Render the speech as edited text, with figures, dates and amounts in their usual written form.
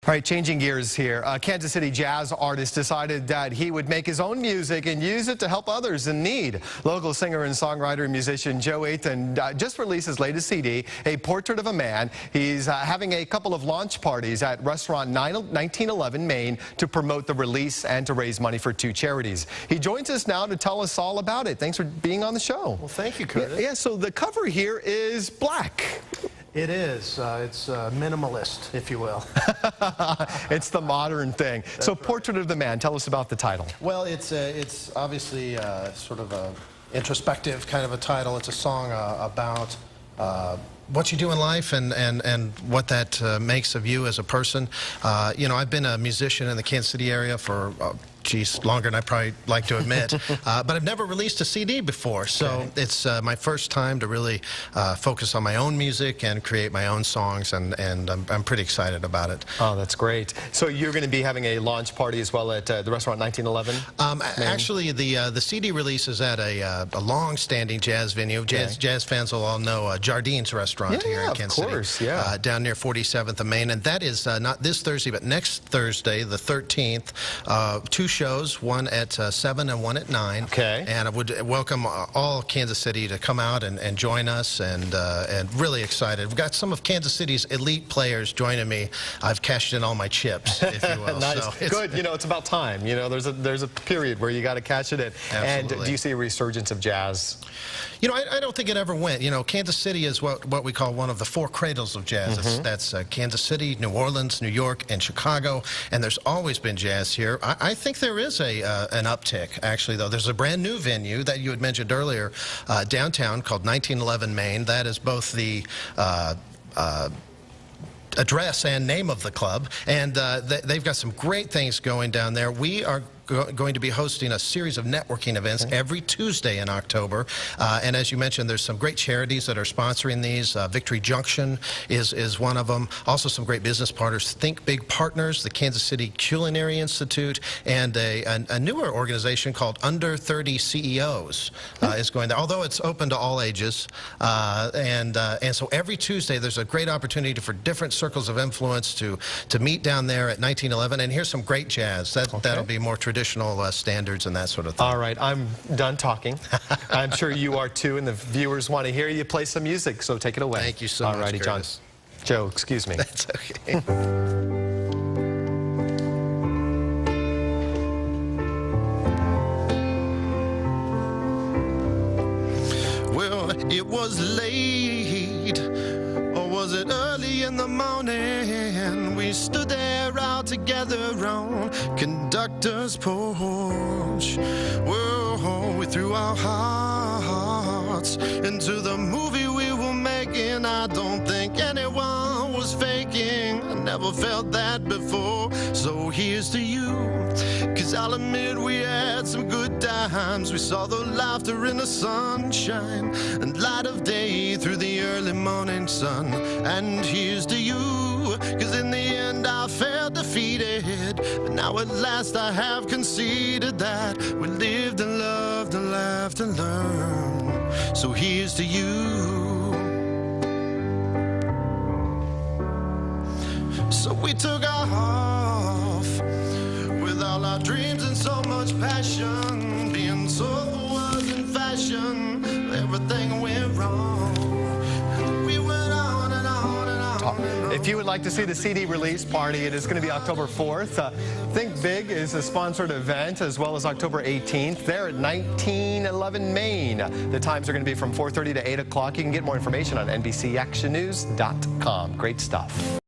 All right, changing gears here. A Kansas City jazz artist decided that he would make his own music and use it to help others in need. Local singer and songwriter and musician Joe Ethan just released his latest CD, A Portrait of a Man. He's having a couple of launch parties at restaurant 1911 Main to promote the release and to raise money for two charities. He joins us now to tell us all about it. Thanks for being on the show. Well, thank you, Curtis. Yeah, so the cover here is black. It is. It's minimalist, if you will. It's the modern thing. So right. Portrait of the Man, tell us about the title. Well, it's obviously sort of a introspective kind of a title. It's a song about what you do in life and what that makes of you as a person. You know, I've been a musician in the Kansas City area for longer than I probably like to admit, but I've never released a CD before, so it's my first time to really focus on my own music and create my own songs, and I'm pretty excited about it. Oh, that's great. So you're going to be having a launch party as well at the restaurant 1911? Actually, the CD release is at a long-standing jazz venue. Jazz fans will all know Jardine's Restaurant here in Kansas City, down near 47th and Main, and that is not this Thursday, but next Thursday, the 13th, two shows, one at 7 and one at 9. Okay. And I would welcome all Kansas City to come out and join us, and really excited. We've got some of Kansas City's elite players joining me. I've cashed in all my chips, if you will. Nice. So good. You know, it's about time. You know, there's a period where you got to cash it in. Absolutely. And do you see a resurgence of jazz? You know, I don't think it ever went. You know, Kansas City is what we call one of the four cradles of jazz. That's Kansas City, New Orleans, New York, and Chicago. And there's always been jazz here. I think there is an uptick, actually, though. There's a brand new venue that you had mentioned earlier, downtown, called 1911 Main. That is both the address and name of the club, and they've got some great things going down there. We are going to be hosting a series of networking events every Tuesday in October, and as you mentioned, there's some great charities that are sponsoring these. Victory Junction is one of them. Also some great business partners, Think Big Partners, the Kansas City Culinary Institute, and a newer organization called Under 30 CEOs is going there, although it's open to all ages, and so every Tuesday there's a great opportunity for different circles of influence to meet down there at 1911, and here's some great jazz. That'll be more traditional standards and that sort of thing. All right, I'm done talking. I'm sure you are too, and the viewers want to hear you play some music, so take it away. Thank you so much, Alrighty, John. Joe, excuse me. That's okay. Well, it was late, or was it early in the morning? We stood there all together on conductor's porch. Whoa, we threw our hearts into the movie we were making. I don't think anyone was faking. I never felt that before. So here's to you, 'cause I'll admit we had some good times. We saw the laughter in the sunshine and light of day through the early morning sun. And here's to you, 'cause in the end I felt defeated, but now at last I have conceded that we lived and loved and laughed and learned. So here's to you. So we took off with all our dreams and so much passion. Being sober was in fashion, everything went wrong. We went on and on and on and on. If you would like to see the CD release party, it is going to be October 4th. Think Big is a sponsored event, as well as October 18th. There at 1911 Main. The times are going to be from 4:30 to 8 o'clock. You can get more information on NBCActionNews.com. Great stuff.